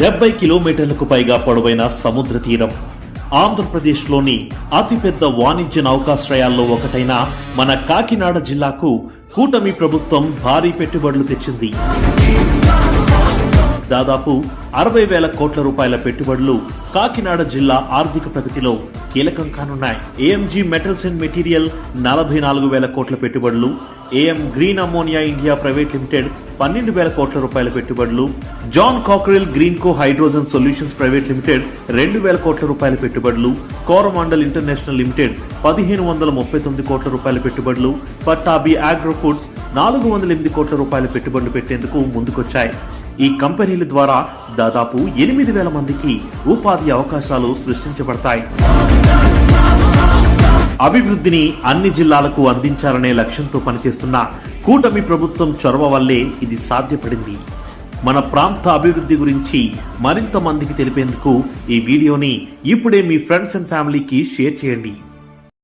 70 కిలోమీటర్లకు పైగా పొడవైన సముద్ర తీరం. ఆంధ్రప్రదేశ్లోని అతిపెద్ద వాణిజ్య నౌకాశ్రయాల్లో ఒకటైన మన కాకినాడ జిల్లాకు కూటమి ప్రభుత్వం భారీ పెట్టుబడులు తెచ్చింది. దాదాపు 60,000 కోట్ల రూపాయల పెట్టుబడులు కాకినాడ జిల్లా ఆర్థిక ప్రగతిలో కీలకం కానున్నాయి. ఏఎంజీ మెటల్స్ అండ్ మెటీరియల్ 44,000 కోట్ల పెట్టుబడులు, AM green ammonia India private limited 12,000 కోట్ల రూపాయల పెట్టుబడులు, జాన్ కాక్రెల్ గ్రీన్ కో హైడ్రోజన్ సొల్యూషన్స్ ప్రైవేట్ లిమిటెడ్ 2,000 కోట్ల రూపాయల పెట్టుబడులు, కోరమాండల్ ఇంటర్నేషనల్ లిమిటెడ్ 1,539 కోట్ల రూపాయల పెట్టుబడులు, పట్టాబి అగ్రో ఫుడ్స్ 408 కోట్ల రూపాయల పెట్టుబడులు పెట్టేందుకు ముందుకొచ్చాయి. ఈ కంపెనీల ద్వారా దాదాపు 8,000 మందికి ఉపాధి అవకాశాలు సృష్టించబడతాయి. అభివృద్ధిని అన్ని జిల్లాలకు అందించాలనే లక్ష్యంతో పనిచేస్తున్న కూటమి ప్రభుత్వం చొరవ వల్లే ఇది సాధ్యపడింది. మన ప్రాంత అభివృద్ధి గురించి మరింత మందికి తెలిపేందుకు ఈ వీడియోని ఇప్పుడే మీ ఫ్రెండ్స్ అండ్ ఫ్యామిలీకి షేర్ చేయండి.